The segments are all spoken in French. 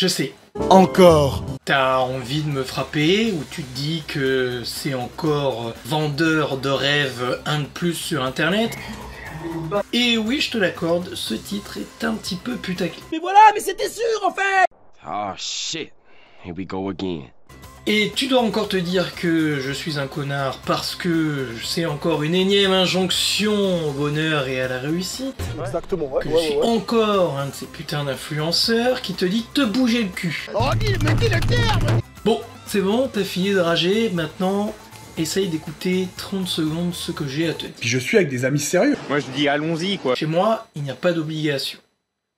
Je sais. Encore. T'as envie de me frapper, ou tu te dis que c'est encore vendeur de rêves un de plus sur internet. Et oui, je te l'accorde, ce titre est un petit peu putaclic. Mais voilà, mais c'était sûr en fait. Oh shit, here we go again. Et tu dois encore te dire que je suis un connard parce que c'est encore une énième injonction au bonheur et à la réussite. Exactement, ouais. Que je suis encore un de ces putains d'influenceurs qui te dit de te bouger le cul. Oh, mais dis le terme. Bon, c'est bon, t'as fini de rager, maintenant essaye d'écouter 30 secondes ce que j'ai à te dire. Puis je suis avec des amis sérieux. Moi je dis allons-y quoi. Chez moi, il n'y a pas d'obligation.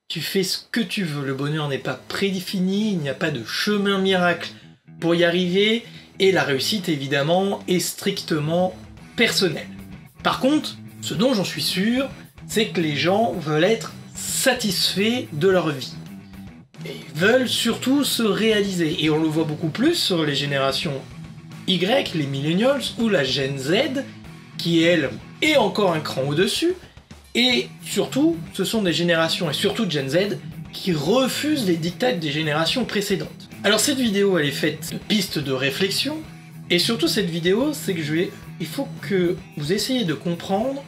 Tu fais ce que tu veux, le bonheur n'est pas prédéfini, il n'y a pas de chemin miracle pour y arriver, et la réussite évidemment est strictement personnelle. Par contre, ce dont j'en suis sûr, c'est que les gens veulent être satisfaits de leur vie. Et ils veulent surtout se réaliser, et on le voit beaucoup plus sur les générations Y, les millennials, ou la Gen Z, qui elle est encore un cran au-dessus, et surtout, ce sont des générations, et surtout Gen Z, qui refusent les dictats des générations précédentes. Alors cette vidéo, elle est faite de pistes de réflexion, et surtout cette vidéo, c'est que il faut que vous essayiez de comprendre,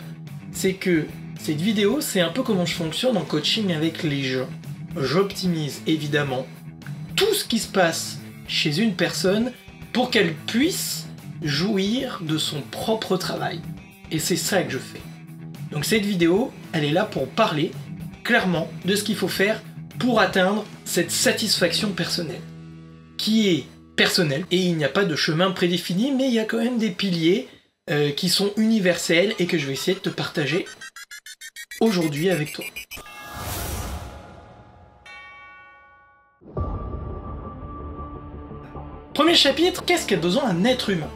c'est que cette vidéo, c'est un peu comment je fonctionne en coaching avec les gens. J'optimise évidemment tout ce qui se passe chez une personne pour qu'elle puisse jouir de son propre travail. Et c'est ça que je fais. Donc cette vidéo, elle est là pour parler clairement de ce qu'il faut faire pour atteindre cette satisfaction personnelle, qui est personnelle, et il n'y a pas de chemin prédéfini, mais il y a quand même des piliers qui sont universels et que je vais essayer de te partager aujourd'hui avec toi. Premier chapitre, qu'est-ce qu'a besoin un être humain?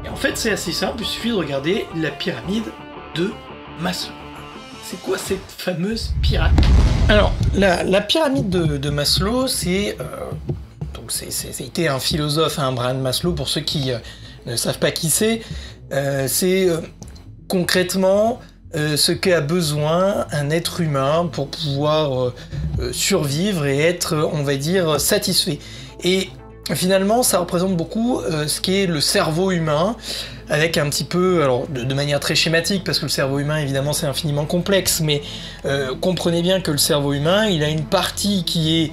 Et en fait c'est assez simple, il suffit de regarder la pyramide de Maslow. C'est quoi cette fameuse pyramide? Alors, la pyramide de Maslow, c'est c'était un philosophe, Abraham Maslow, pour ceux qui ne savent pas qui c'est concrètement ce qu'a besoin un être humain pour pouvoir survivre et être, on va dire, satisfait. Et finalement, ça représente beaucoup ce qu'est le cerveau humain, avec un petit peu, alors de manière très schématique, parce que le cerveau humain, évidemment, c'est infiniment complexe, mais comprenez bien que le cerveau humain, il a une partie qui est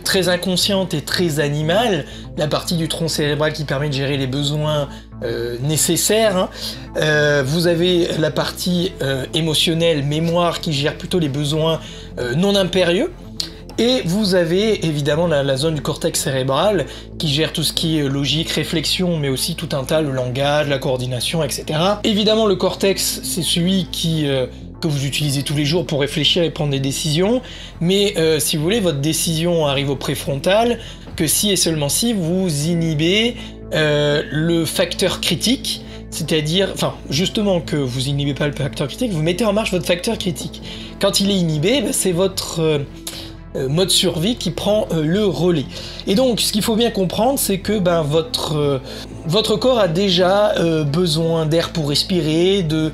très inconsciente et très animale, la partie du tronc cérébral qui permet de gérer les besoins nécessaires, hein. Vous avez la partie émotionnelle, mémoire, qui gère plutôt les besoins non impérieux. Et vous avez évidemment la zone du cortex cérébral qui gère tout ce qui est logique, réflexion, mais aussi tout un tas, le langage, la coordination, etc. Évidemment, le cortex, c'est celui que vous utilisez tous les jours pour réfléchir et prendre des décisions, mais si vous voulez, votre décision arrive au préfrontal que si et seulement si vous inhibez le facteur critique, c'est-à-dire, enfin, justement que vous inhibez pas le facteur critique, vous mettez en marche votre facteur critique. Quand il est inhibé, c'est votre mode survie qui prend le relais. Et donc, ce qu'il faut bien comprendre, c'est que votre corps a déjà besoin d'air pour respirer, de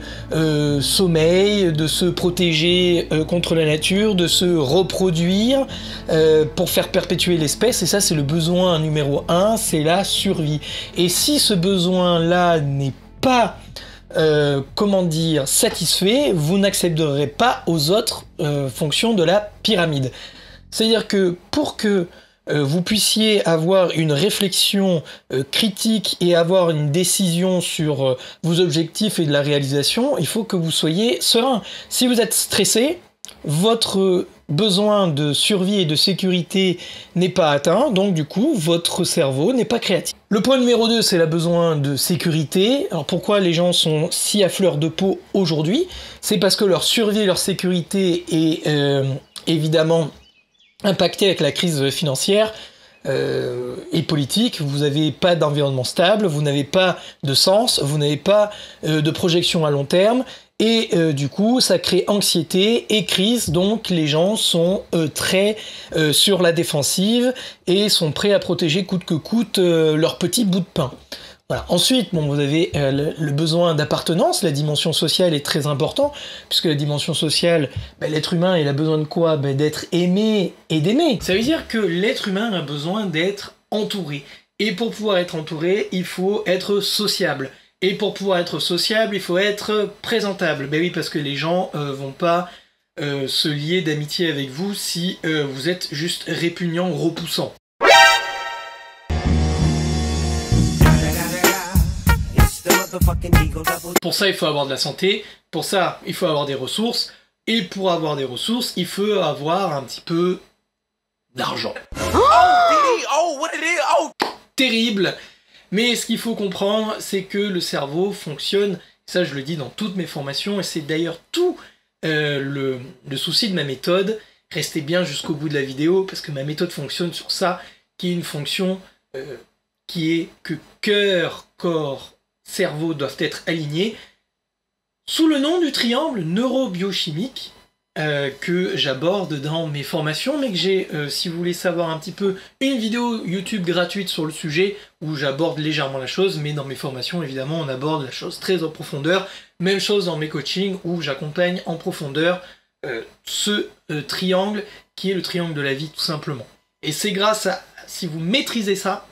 sommeil, de se protéger contre la nature, de se reproduire pour faire perpétuer l'espèce, et ça c'est le besoin numéro 1, c'est la survie. Et si ce besoin-là n'est pas comment dire, satisfait, vous n'accéderez pas aux autres fonctions de la pyramide. C'est-à-dire que pour que vous puissiez avoir une réflexion critique et avoir une décision sur vos objectifs et de la réalisation, il faut que vous soyez serein. Si vous êtes stressé, votre besoin de survie et de sécurité n'est pas atteint, donc du coup, votre cerveau n'est pas créatif. Le point numéro 2, c'est le besoin de sécurité. Alors pourquoi les gens sont si à fleur de peau aujourd'hui? C'est parce que leur survie et leur sécurité est évidemment impacté avec la crise financière et politique. Vous n'avez pas d'environnement stable, vous n'avez pas de sens, vous n'avez pas de projection à long terme, et du coup ça crée anxiété et crise, donc les gens sont très sur la défensive et sont prêts à protéger coûte que coûte leur petit bout de pain. Voilà. Ensuite, bon, vous avez le besoin d'appartenance, la dimension sociale est très importante, puisque la dimension sociale, l'être humain, il a besoin de quoi? D'être aimé et d'aimer. Ça veut dire que l'être humain a besoin d'être entouré. Et pour pouvoir être entouré, il faut être sociable. Et pour pouvoir être sociable, il faut être présentable. Ben oui, parce que les gens vont pas se lier d'amitié avec vous si vous êtes juste répugnant, repoussant. Pour ça, il faut avoir de la santé, pour ça, il faut avoir des ressources, et pour avoir des ressources, il faut avoir un petit peu d'argent. Terrible! Mais ce qu'il faut comprendre, c'est que le cerveau fonctionne, ça je le dis dans toutes mes formations, et c'est d'ailleurs tout le souci de ma méthode. Restez bien jusqu'au bout de la vidéo, parce que ma méthode fonctionne sur ça, qui est une fonction qui est que cœur, corps, cerveau doivent être alignés, sous le nom du triangle neurobiochimique que j'aborde dans mes formations, mais que j'ai, si vous voulez savoir un petit peu, une vidéo YouTube gratuite sur le sujet, où j'aborde légèrement la chose, mais dans mes formations, évidemment, on aborde la chose très en profondeur. Même chose dans mes coachings, où j'accompagne en profondeur ce triangle, qui est le triangle de la vie, tout simplement. Et c'est grâce à, si vous maîtrisez ça,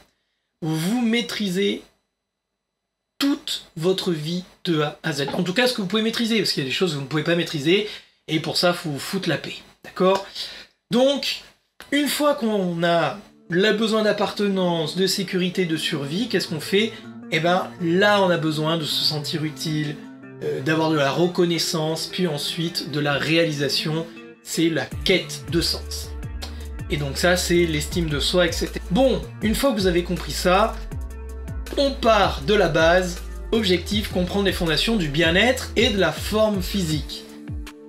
vous maîtrisez toute votre vie de A à Z. En tout cas, ce que vous pouvez maîtriser, parce qu'il y a des choses que vous ne pouvez pas maîtriser, et pour ça, il faut vous foutre la paix. D'accord? Donc, une fois qu'on a le besoin d'appartenance, de sécurité, de survie, qu'est-ce qu'on fait? Eh ben, là, on a besoin de se sentir utile, d'avoir de la reconnaissance, puis ensuite de la réalisation, c'est la quête de sens. Et donc ça, c'est l'estime de soi, etc. Bon, une fois que vous avez compris ça, on part de la base, objectif, comprendre les fondations du bien-être et de la forme physique.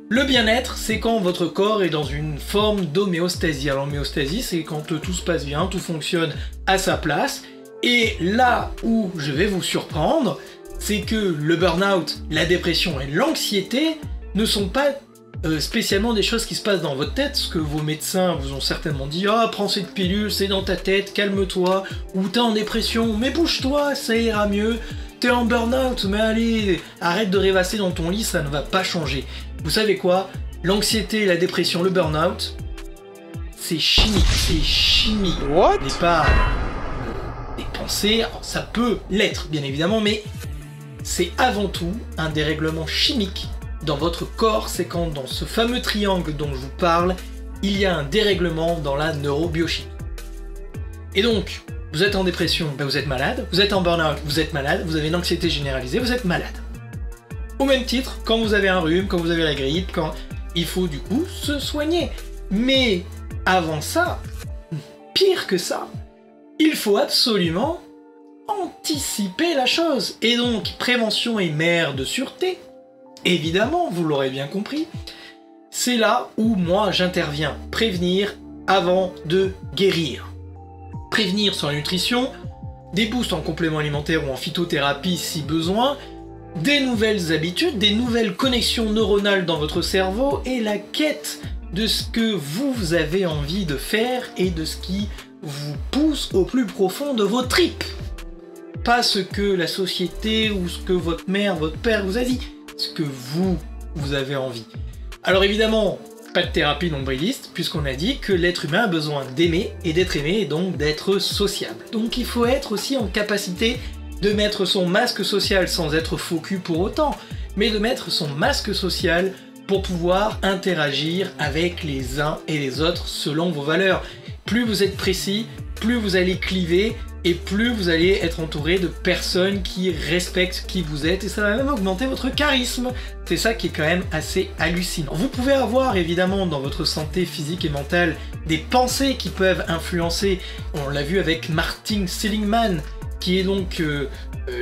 Le bien-être, c'est quand votre corps est dans une forme d'homéostasie. Alors l'homéostasie, c'est quand tout se passe bien, tout fonctionne à sa place. Et là où je vais vous surprendre, c'est que le burn-out, la dépression et l'anxiété ne sont pas spécialement des choses qui se passent dans votre tête, ce que vos médecins vous ont certainement dit, ah, prends cette pilule, c'est dans ta tête, calme-toi, ou t'es en dépression, mais bouge-toi, ça ira mieux, t'es en burn-out, mais allez, arrête de rêvasser dans ton lit, ça ne va pas changer. Vous savez quoi? L'anxiété, la dépression, le burn-out, c'est chimique, c'est chimique. What? Ce n'est pas des pensées, alors ça peut l'être, bien évidemment, mais c'est avant tout un dérèglement chimique dans votre corps, c'est quand dans ce fameux triangle dont je vous parle, il y a un dérèglement dans la neurobiochimie. Et donc, vous êtes en dépression, ben vous êtes malade, vous êtes en burn-out, vous êtes malade, vous avez une anxiété généralisée, vous êtes malade. Au même titre, quand vous avez un rhume, quand vous avez la grippe, quand il faut du coup se soigner. Mais avant ça, pire que ça, il faut absolument anticiper la chose. Et donc, prévention est mère de sûreté. Évidemment, vous l'aurez bien compris, c'est là où moi j'interviens. Prévenir avant de guérir. Prévenir sur la nutrition, des boosts en complément alimentaire ou en phytothérapie si besoin, des nouvelles habitudes, des nouvelles connexions neuronales dans votre cerveau et la quête de ce que vous avez envie de faire et de ce qui vous pousse au plus profond de vos tripes. Pas ce que la société ou ce que votre mère, votre père vous a dit. Ce que vous avez envie. Alors évidemment, pas de thérapie nombriliste, puisqu'on a dit que l'être humain a besoin d'aimer et d'être aimé, et donc d'être sociable. Donc il faut être aussi en capacité de mettre son masque social sans être faux cul pour autant, mais de mettre son masque social pour pouvoir interagir avec les uns et les autres selon vos valeurs. Plus vous êtes précis, plus vous allez cliver, et plus vous allez être entouré de personnes qui respectent qui vous êtes, et ça va même augmenter votre charisme. C'est ça qui est quand même assez hallucinant. Vous pouvez avoir évidemment dans votre santé physique et mentale des pensées qui peuvent influencer, on l'a vu avec Martin Seligman, qui est donc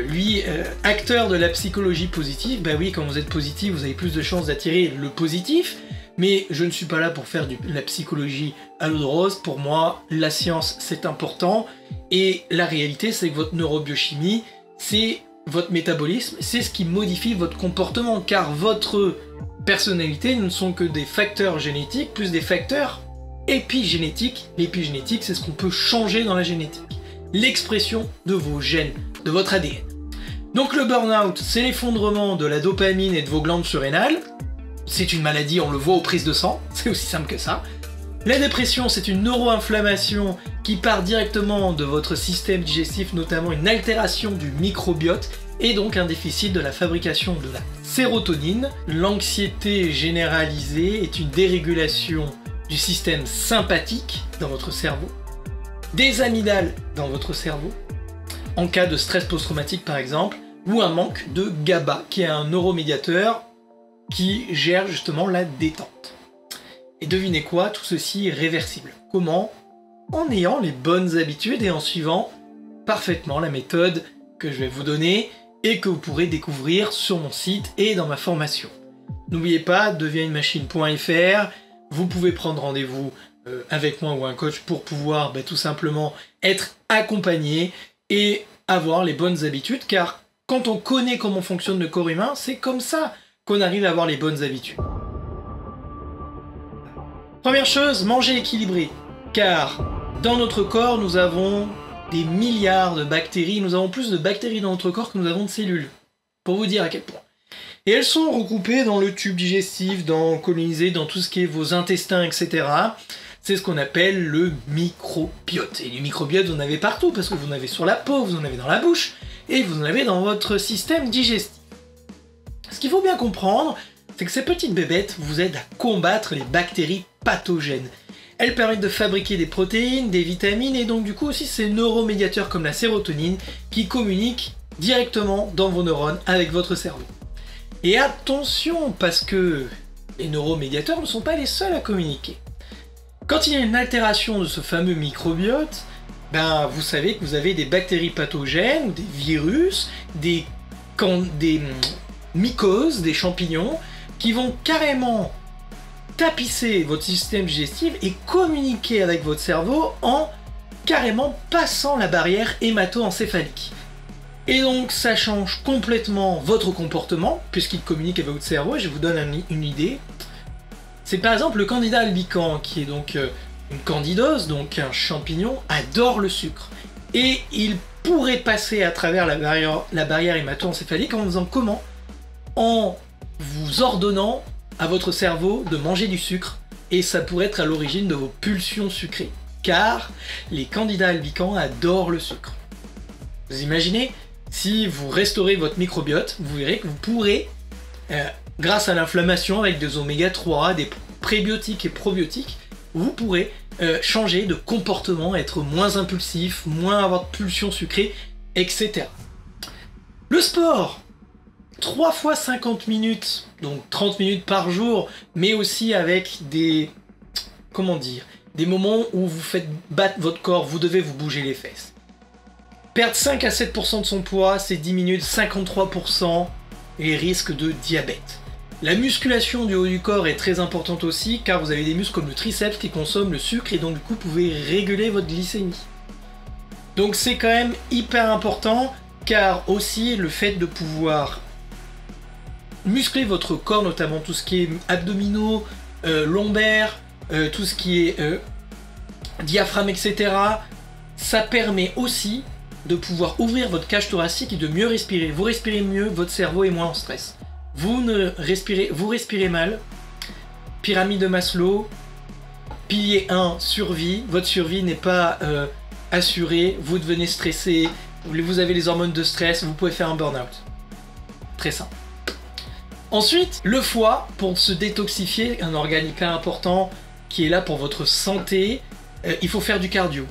lui acteur de la psychologie positive. Bah oui, quand vous êtes positif, vous avez plus de chances d'attirer le positif. Mais je ne suis pas là pour faire de la psychologie à l'eau de rose. Pour moi, la science, c'est important. Et la réalité, c'est que votre neurobiochimie, c'est votre métabolisme, c'est ce qui modifie votre comportement. Car votre personnalité ne sont que des facteurs génétiques, plus des facteurs épigénétiques. L'épigénétique, c'est ce qu'on peut changer dans la génétique. l'expression de vos gènes, de votre ADN. Donc le burn-out, c'est l'effondrement de la dopamine et de vos glandes surrénales. C'est une maladie, on le voit aux prises de sang, c'est aussi simple que ça. La dépression, c'est une neuroinflammation qui part directement de votre système digestif, notamment une altération du microbiote et donc un déficit de la fabrication de la sérotonine. L'anxiété généralisée est une dérégulation du système sympathique dans votre cerveau, des amygdales dans votre cerveau, en cas de stress post-traumatique par exemple, ou un manque de GABA, qui est un neuromédiateur qui gère justement la détente. Et devinez quoi, tout ceci est réversible. Comment? En ayant les bonnes habitudes et en suivant parfaitement la méthode que je vais vous donner et que vous pourrez découvrir sur mon site et dans ma formation. N'oubliez pas, deviensunemachine.fr, vous pouvez prendre rendez-vous avec moi ou un coach pour pouvoir tout simplement être accompagné et avoir les bonnes habitudes, car quand on connaît comment fonctionne le corps humain, c'est comme ça qu'on arrive à avoir les bonnes habitudes. Première chose, manger équilibré, car dans notre corps, nous avons des milliards de bactéries, nous avons plus de bactéries dans notre corps que nous avons de cellules, pour vous dire à quel point. Et elles sont regroupées dans le tube digestif, colonisées dans tout ce qui est vos intestins, etc. C'est ce qu'on appelle le microbiote. Et le microbiote, vous en avez partout, parce que vous en avez sur la peau, vous en avez dans la bouche, et vous en avez dans votre système digestif. Ce qu'il faut bien comprendre, c'est que ces petites bébêtes vous aident à combattre les bactéries pathogènes. Elles permettent de fabriquer des protéines, des vitamines, et donc du coup aussi ces neuromédiateurs comme la sérotonine qui communiquent directement dans vos neurones avec votre cerveau. Et attention, parce que les neuromédiateurs ne sont pas les seuls à communiquer. Quand il y a une altération de ce fameux microbiote, vous savez que vous avez des bactéries pathogènes, des virus, des mycoses, des champignons, qui vont carrément tapisser votre système digestif et communiquer avec votre cerveau en carrément passant la barrière hémato-encéphalique. Et donc ça change complètement votre comportement, puisqu'il communique avec votre cerveau, et je vous donne une idée. C'est par exemple le Candida albicans, qui est donc une candidose, donc un champignon, adore le sucre. Et il pourrait passer à travers la barrière hémato-encéphalique en faisant comment? En vous ordonnant à votre cerveau de manger du sucre, et ça pourrait être à l'origine de vos pulsions sucrées, car les Candida albicans adorent le sucre. Vous imaginez, si vous restaurez votre microbiote, vous verrez que vous pourrez, grâce à l'inflammation avec des oméga 3, des prébiotiques et probiotiques, vous pourrez changer de comportement, être moins impulsif, moins avoir de pulsions sucrées, etc. Le sport, 3 fois 50 minutes, donc 30 minutes par jour, mais aussi avec des moments où vous faites battre votre corps, vous devez vous bouger les fesses. Perdre 5 à 7% de son poids, c'est diminuer de 53% les risques de diabète. La musculation du haut du corps est très importante aussi, car vous avez des muscles comme le triceps qui consomment le sucre et donc du coup vous pouvez réguler votre glycémie. Donc c'est quand même hyper important, car aussi le fait de pouvoir muscler votre corps, notamment tout ce qui est abdominaux, lombaires, tout ce qui est diaphragme, etc. Ça permet aussi de pouvoir ouvrir votre cage thoracique et de mieux respirer. Vous respirez mieux, votre cerveau est moins en stress. Vous respirez mal. Pyramide de Maslow, pilier 1, survie. Votre survie n'est pas assurée, vous devenez stressé, vous avez les hormones de stress, vous pouvez faire un burn-out. Très simple. Ensuite, le foie, pour se détoxifier, un organe hyper important qui est là pour votre santé, il faut faire du cardio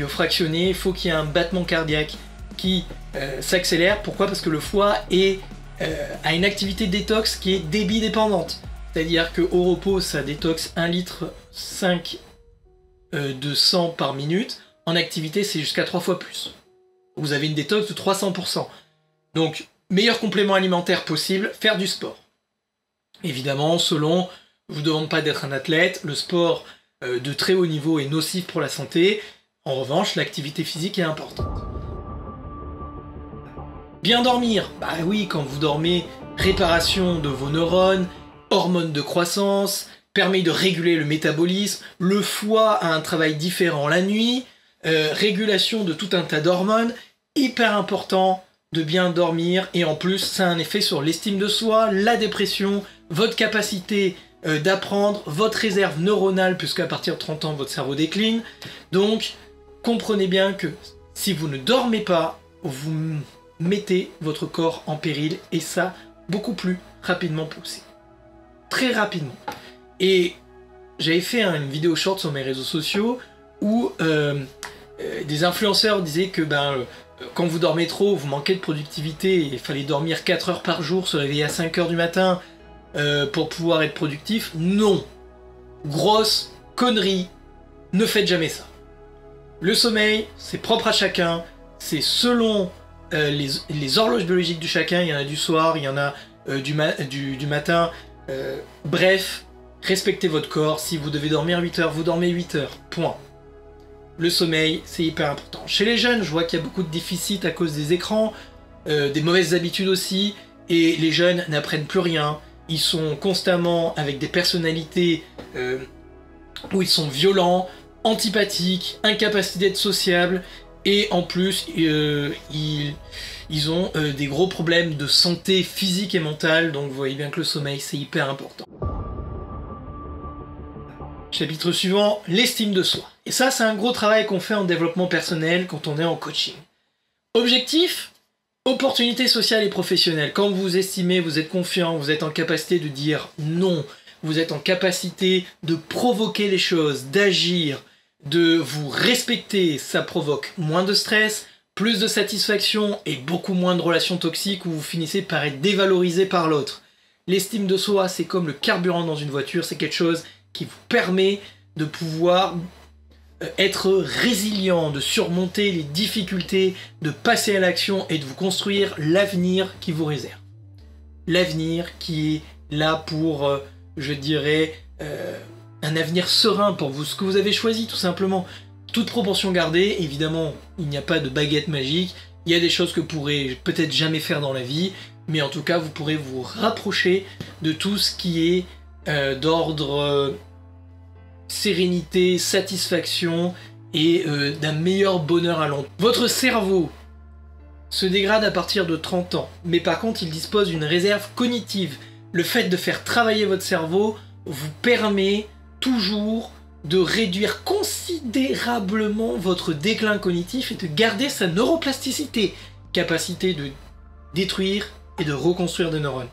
fractionné, il faut qu'il y ait un battement cardiaque qui s'accélère. Pourquoi? Parce que le foie a une activité détox qui est débit dépendante. C'est-à-dire qu'au repos, ça détoxe 1,5 litre de sang par minute. En activité, c'est jusqu'à 3 fois plus. Vous avez une détox de 300%. Donc, meilleur complément alimentaire possible, faire du sport. Évidemment, je ne vous demande pas d'être un athlète, le sport de très haut niveau est nocif pour la santé. En revanche, l'activité physique est importante. Bien dormir, bah oui, quand vous dormez, réparation de vos neurones, hormones de croissance, permet de réguler le métabolisme, le foie a un travail différent la nuit, régulation de tout un tas d'hormones, hyper important de bien dormir, et en plus ça a un effet sur l'estime de soi, la dépression, votre capacité d'apprendre, votre réserve neuronale, puisqu'à partir de 30 ans votre cerveau décline. Donc comprenez bien que si vous ne dormez pas, vous mettez votre corps en péril, et ça beaucoup plus rapidement possible. Très rapidement. Et j'avais fait une vidéo short sur mes réseaux sociaux où des influenceurs disaient que quand vous dormez trop, vous manquez de productivité, et il fallait dormir 4 heures par jour, se réveiller à 5 heures du matin pour pouvoir être productif. Non. Grosse connerie. Ne faites jamais ça. Le sommeil, c'est propre à chacun, c'est selon les horloges biologiques de chacun, il y en a du soir, il y en a du matin, bref, respectez votre corps, si vous devez dormir 8 heures, vous dormez 8 heures, point. Le sommeil, c'est hyper important. Chez les jeunes, je vois qu'il y a beaucoup de déficits à cause des écrans, des mauvaises habitudes aussi, et les jeunes n'apprennent plus rien, ils sont constamment avec des personnalités où ils sont violents, antipathiques, incapacités d'être sociables, et en plus ils ont des gros problèmes de santé physique et mentale, donc vous voyez bien que le sommeil c'est hyper important. Chapitre suivant, l'estime de soi. Et ça c'est un gros travail qu'on fait en développement personnel quand on est en coaching. Objectif, opportunité sociale et professionnelle. Quand vous estimez, vous êtes confiant, vous êtes en capacité de dire non, vous êtes en capacité de provoquer les choses, d'agir, de vous respecter, ça provoque moins de stress, plus de satisfaction et beaucoup moins de relations toxiques où vous finissez par être dévalorisé par l'autre. L'estime de soi, c'est comme le carburant dans une voiture, c'est quelque chose qui vous permet de pouvoir être résilient, de surmonter les difficultés, de passer à l'action et de vous construire l'avenir qui vous réserve. L'avenir qui est là pour, je dirais, un avenir serein pour vous, ce que vous avez choisi tout simplement. Toute proportion gardée, évidemment, il n'y a pas de baguette magique, il y a des choses que vous pourrez peut-être jamais faire dans la vie, mais en tout cas, vous pourrez vous rapprocher de tout ce qui est d'ordre sérénité, satisfaction et d'un meilleur bonheur à long terme. Votre cerveau se dégrade à partir de 30 ans, mais par contre, il dispose d'une réserve cognitive. Le fait de faire travailler votre cerveau vous permet toujours de réduire considérablement votre déclin cognitif et de garder sa neuroplasticité, capacité de détruire et de reconstruire des neurones.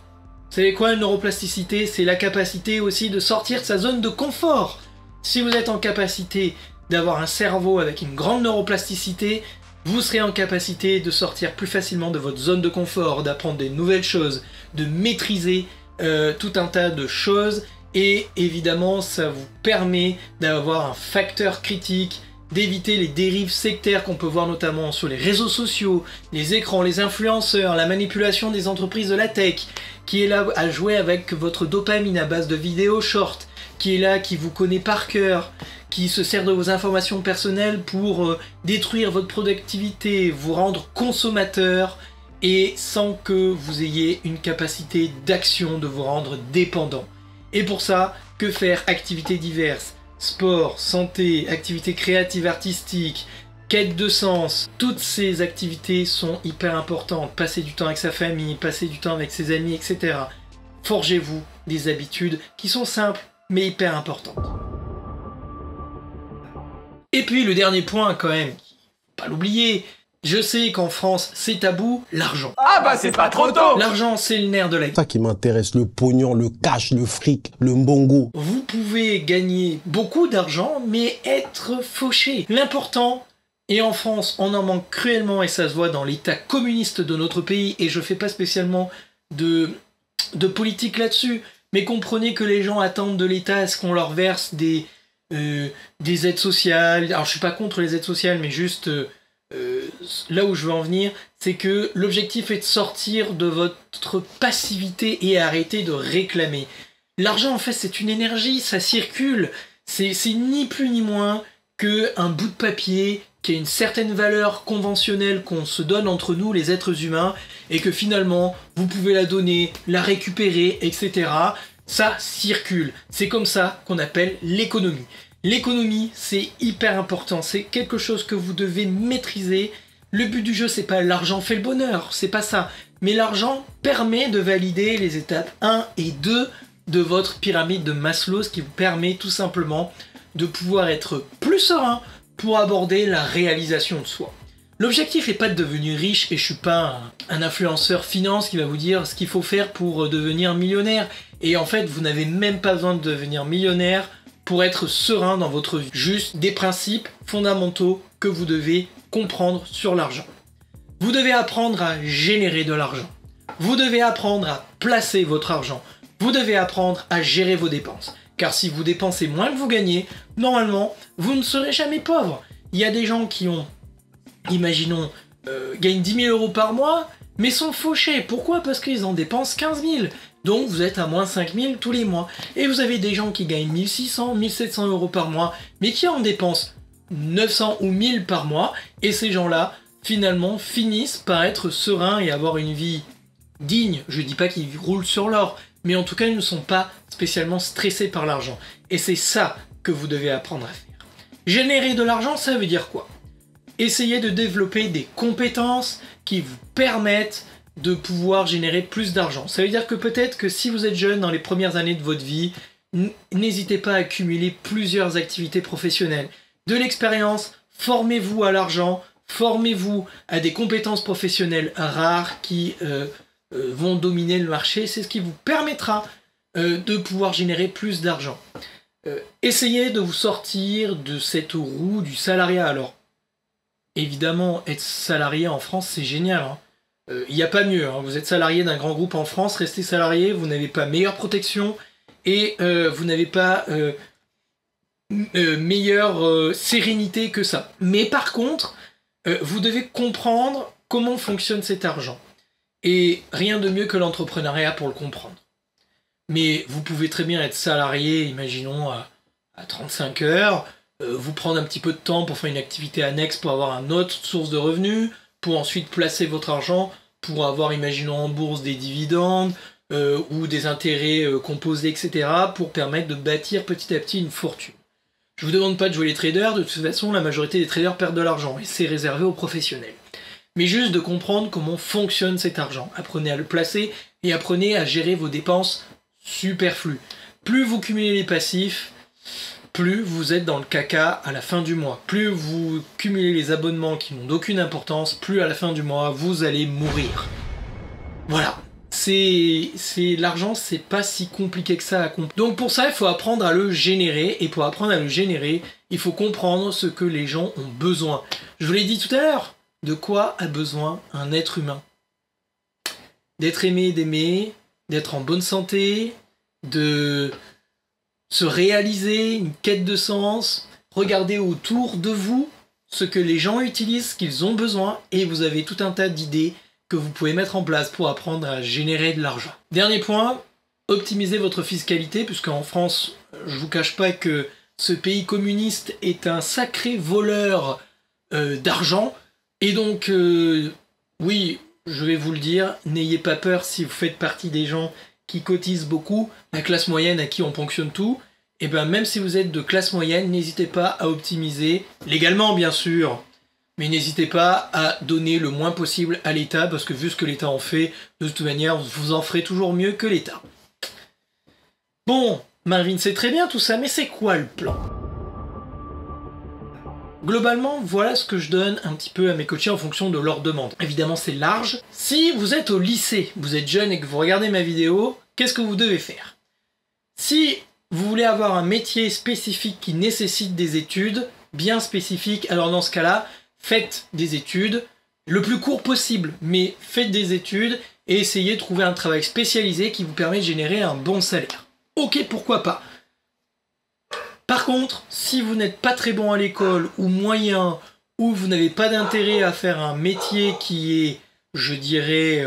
Vous savez quoi, une neuroplasticité? C'est la capacité aussi de sortir de sa zone de confort. Si vous êtes en capacité d'avoir un cerveau avec une grande neuroplasticité, vous serez en capacité de sortir plus facilement de votre zone de confort, d'apprendre des nouvelles choses, de maîtriser tout un tas de choses. Et évidemment, ça vous permet d'avoir un facteur critique, d'éviter les dérives sectaires qu'on peut voir notamment sur les réseaux sociaux, les écrans, les influenceurs, la manipulation des entreprises de la tech, qui est là à jouer avec votre dopamine à base de vidéos short, qui est là, qui vous connaît par cœur, qui se sert de vos informations personnelles pour détruire votre productivité, vous rendre consommateur, et sans que vous ayez une capacité d'action de vous rendre dépendant. Et pour ça, que faire? Activités diverses, sport, santé, activités créatives artistiques, quête de sens, toutes ces activités sont hyper importantes. Passer du temps avec sa famille, passer du temps avec ses amis, etc. Forgez-vous des habitudes qui sont simples mais hyper importantes. Et puis le dernier point quand même, faut pas l'oublier, je sais qu'en France c'est tabou, l'argent. Ah bah c'est pas trop tôt. L'argent c'est le nerf de la guerre. C'est ça qui m'intéresse, le pognon, le cash, le fric, le mbongo. Vous pouvez gagner beaucoup d'argent mais être fauché. L'important, et en France on en manque cruellement et ça se voit dans l'état communiste de notre pays, et je fais pas spécialement de politique là-dessus, mais comprenez que les gens attendent de l'État à ce qu'on leur verse des aides sociales. Alors je suis pas contre les aides sociales, mais juste là où je veux en venir, c'est que l'objectif est de sortir de votre passivité et arrêter de réclamer. L'argent en fait c'est une énergie, ça circule, c'est ni plus ni moins qu'un bout de papier qui a une certaine valeur conventionnelle qu'on se donne entre nous les êtres humains, et que finalement vous pouvez la donner, la récupérer, etc. Ça circule. C'est comme ça qu'on appelle l'économie. L'économie, c'est hyper important, c'est quelque chose que vous devez maîtriser. Le but du jeu, c'est pas l'argent fait le bonheur, c'est pas ça. Mais l'argent permet de valider les étapes 1 et 2 de votre pyramide de Maslow, ce qui vous permet tout simplement de pouvoir être plus serein pour aborder la réalisation de soi. L'objectif n'est pas de devenir riche, et je suis pas un influenceur finance qui va vous dire ce qu'il faut faire pour devenir millionnaire. Et en fait, vous n'avez même pas besoin de devenir millionnaire pour être serein dans votre vie. Juste des principes fondamentaux que vous devez comprendre sur l'argent. Vous devez apprendre à générer de l'argent. Vous devez apprendre à placer votre argent. Vous devez apprendre à gérer vos dépenses. Car si vous dépensez moins que vous gagnez, normalement, vous ne serez jamais pauvre. Il y a des gens qui ont, imaginons, gagnent 10 000 euros par mois, mais sont fauchés. Pourquoi? Parce qu'ils en dépensent 15 000. Donc vous êtes à moins 5 000 tous les mois. Et vous avez des gens qui gagnent 1600, 1700 euros par mois, mais qui en dépensent 900 ou 1000 par mois. Et ces gens-là, finalement, finissent par être sereins et avoir une vie digne. Je dis pas qu'ils roulent sur l'or, mais en tout cas, ils ne sont pas spécialement stressés par l'argent. Et c'est ça que vous devez apprendre à faire. Générer de l'argent, ça veut dire quoi? Essayez de développer des compétences qui vous permettent de pouvoir générer plus d'argent. Ça veut dire que peut-être que si vous êtes jeune dans les premières années de votre vie, n'hésitez pas à accumuler plusieurs activités professionnelles. De l'expérience, formez-vous à l'argent, formez-vous à des compétences professionnelles rares qui vont dominer le marché. C'est ce qui vous permettra de pouvoir générer plus d'argent. Essayez de vous sortir de cette roue du salariat. Alors, évidemment, être salarié en France, c'est génial, hein. Il n'y a pas mieux, hein. Vous êtes salarié d'un grand groupe en France, restez salarié, vous n'avez pas meilleure protection et vous n'avez pas meilleure sérénité que ça. Mais par contre, vous devez comprendre comment fonctionne cet argent. Et rien de mieux que l'entrepreneuriat pour le comprendre. Mais vous pouvez très bien être salarié, imaginons, à 35 heures, vous prendre un petit peu de temps pour faire une activité annexe pour avoir une autre source de revenus, pour ensuite placer votre argent, pour avoir, imaginons en bourse, des dividendes, ou des intérêts composés, etc., pour permettre de bâtir petit à petit une fortune. Je vous demande pas de jouer les traders, de toute façon, la majorité des traders perdent de l'argent, et c'est réservé aux professionnels. Mais juste de comprendre comment fonctionne cet argent. Apprenez à le placer, et apprenez à gérer vos dépenses superflues. Plus vous cumulez les passifs, plus vous êtes dans le caca à la fin du mois. Plus vous cumulez les abonnements qui n'ont d'aucune importance, plus à la fin du mois, vous allez mourir. Voilà. L'argent, c'est pas si compliqué que ça à comprendre. Donc pour ça, il faut apprendre à le générer. Et pour apprendre à le générer, il faut comprendre ce que les gens ont besoin. Je vous l'ai dit tout à l'heure. De quoi a besoin un être humain? D'être aimé et d'aimer, d'être en bonne santé, de se réaliser, une quête de sens, regardez autour de vous ce que les gens utilisent, ce qu'ils ont besoin, et vous avez tout un tas d'idées que vous pouvez mettre en place pour apprendre à générer de l'argent. Dernier point, optimisez votre fiscalité, puisqu'en France, je vous cache pas que ce pays communiste est un sacré voleur d'argent, et donc, oui, je vais vous le dire, n'ayez pas peur si vous faites partie des gens qui cotisent beaucoup, la classe moyenne à qui on ponctionne tout, et bien même si vous êtes de classe moyenne, n'hésitez pas à optimiser, légalement bien sûr, mais n'hésitez pas à donner le moins possible à l'État, parce que vu ce que l'État en fait, de toute manière, vous en ferez toujours mieux que l'État. Bon, Marvin, c'est très bien tout ça, mais c'est quoi le plan? Globalement, voilà ce que je donne un petit peu à mes coachés en fonction de leurs demandes. Évidemment, c'est large. Si vous êtes au lycée, vous êtes jeune et que vous regardez ma vidéo, qu'est-ce que vous devez faire? Si vous voulez avoir un métier spécifique qui nécessite des études bien spécifiques, alors dans ce cas-là, faites des études le plus court possible, mais faites des études et essayez de trouver un travail spécialisé qui vous permet de générer un bon salaire. Ok, pourquoi pas? Par contre, si vous n'êtes pas très bon à l'école, ou moyen, ou vous n'avez pas d'intérêt à faire un métier qui est, je dirais,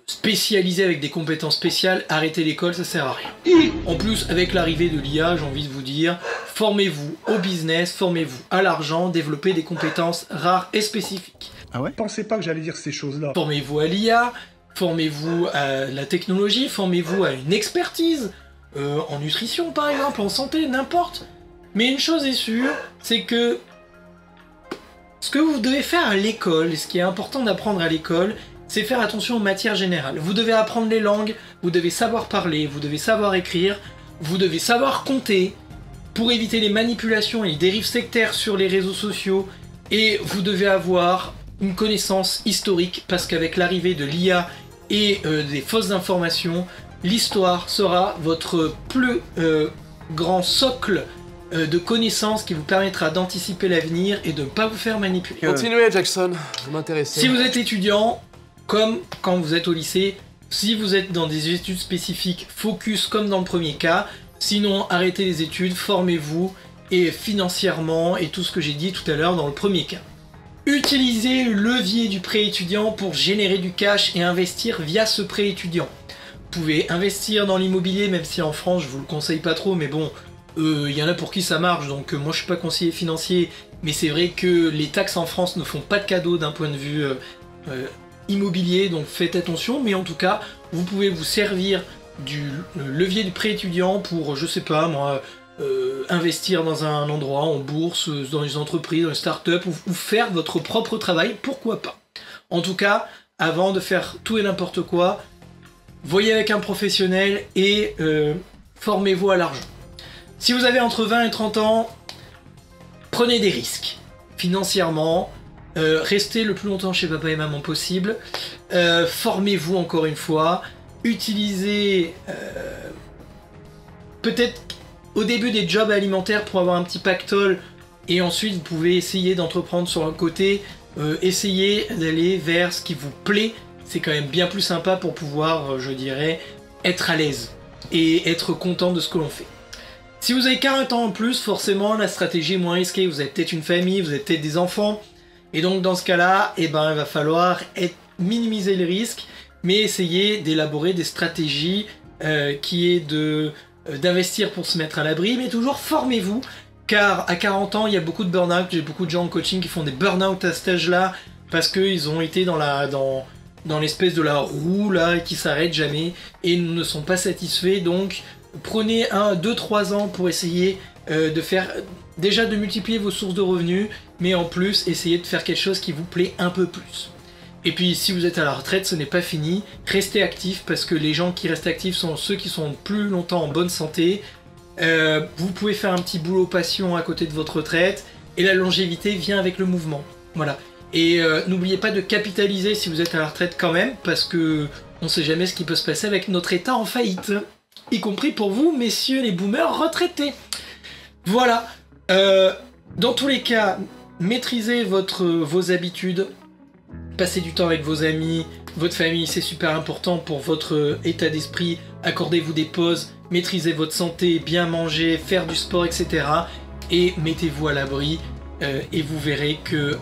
spécialisé avec des compétences spéciales, arrêtez l'école, ça sert à rien. En plus, avec l'arrivée de l'IA, j'ai envie de vous dire, formez-vous au business, formez-vous à l'argent, développez des compétences rares et spécifiques. Ah ouais? Pensez pas que j'allais dire ces choses-là. Formez-vous à l'IA, formez-vous à la technologie, formez-vous à une expertise, en nutrition par exemple, en santé, n'importe. Mais une chose est sûre, c'est que ce que vous devez faire à l'école, et ce qui est important d'apprendre à l'école, c'est faire attention aux matières générales. Vous devez apprendre les langues, vous devez savoir parler, vous devez savoir écrire, vous devez savoir compter pour éviter les manipulations et les dérives sectaires sur les réseaux sociaux, et vous devez avoir une connaissance historique, parce qu'avec l'arrivée de l'IA et des fausses informations, l'histoire sera votre plus grand socle de connaissances qui vous permettra d'anticiper l'avenir et de ne pas vous faire manipuler. Continuez, Jackson, vous m'intéressez. Si vous êtes étudiant, comme quand vous êtes au lycée, si vous êtes dans des études spécifiques, focus comme dans le premier cas, sinon arrêtez les études, formez-vous, et financièrement, et tout ce que j'ai dit tout à l'heure dans le premier cas. Utilisez le levier du prêt étudiant pour générer du cash et investir via ce prêt étudiant. Vous pouvez investir dans l'immobilier, même si en France je vous le conseille pas trop, mais bon, il y en a pour qui ça marche, donc moi je suis pas conseiller financier, mais c'est vrai que les taxes en France ne font pas de cadeau d'un point de vue immobilier, donc faites attention, mais en tout cas, vous pouvez vous servir du levier du prêt étudiant pour, je sais pas moi, investir dans un endroit, en bourse, dans les entreprises, dans les startups, ou faire votre propre travail, pourquoi pas. En tout cas, avant de faire tout et n'importe quoi, voyez avec un professionnel et formez-vous à l'argent. Si vous avez entre 20 et 30 ans, prenez des risques financièrement, restez le plus longtemps chez papa et maman possible, formez-vous encore une fois, utilisez peut-être au début des jobs alimentaires pour avoir un petit pactole, et ensuite vous pouvez essayer d'entreprendre sur un côté, essayez d'aller vers ce qui vous plaît, c'est quand même bien plus sympa pour pouvoir, je dirais, être à l'aise et être content de ce que l'on fait. Si vous avez 40 ans en plus, forcément la stratégie est moins risquée, vous avez peut-être une famille, vous avez peut-être des enfants, et donc dans ce cas-là, eh ben, il va falloir minimiser les risques, mais essayer d'élaborer des stratégies qui est d'investir pour se mettre à l'abri, mais toujours formez-vous, car à 40 ans, il y a beaucoup de burn-out, j'ai beaucoup de gens en coaching qui font des burn-out à cet âge-là, parce qu'ils ont été dans l'espèce de la roue là, qui s'arrête jamais, et ne sont pas satisfaits, donc prenez 1, 2, 3 ans pour essayer de multiplier vos sources de revenus, mais en plus, essayez de faire quelque chose qui vous plaît un peu plus. Et puis, si vous êtes à la retraite, ce n'est pas fini, restez actifs, parce que les gens qui restent actifs sont ceux qui sont plus longtemps en bonne santé. Vous pouvez faire un petit boulot passion à côté de votre retraite, et la longévité vient avec le mouvement. Voilà. Et n'oubliez pas de capitaliser si vous êtes à la retraite quand même, parce que on sait jamais ce qui peut se passer avec notre état en faillite. Y compris pour vous, messieurs les boomers retraités. Voilà. Dans tous les cas, maîtrisez vos habitudes. Passez du temps avec vos amis, votre famille, c'est super important pour votre état d'esprit. Accordez-vous des pauses, maîtrisez votre santé, bien manger, faire du sport, etc. Et mettez-vous à l'abri. Et vous verrez que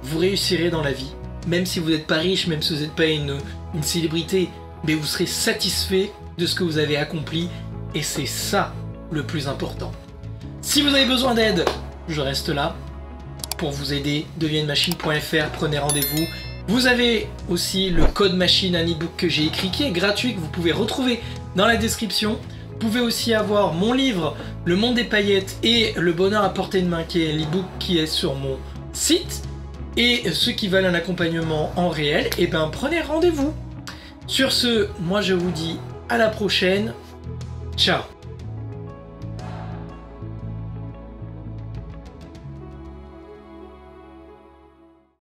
vous réussirez dans la vie. Même si vous n'êtes pas riche, même si vous n'êtes pas une célébrité, mais vous serez satisfait de ce que vous avez accompli, et c'est ça le plus important. Si vous avez besoin d'aide, je reste là pour vous aider. Deviennemachine.fr, prenez rendez-vous. Vous avez aussi le code machine, un e-book que j'ai écrit qui est gratuit, que vous pouvez retrouver dans la description. Vous pouvez aussi avoir mon livre Le Monde des Paillettes et Le Bonheur à portée de main, qui est l'e-book qui est sur mon site. Et ceux qui veulent un accompagnement en réel, eh ben prenez rendez-vous. Sur ce, moi je vous dis à la prochaine. Ciao.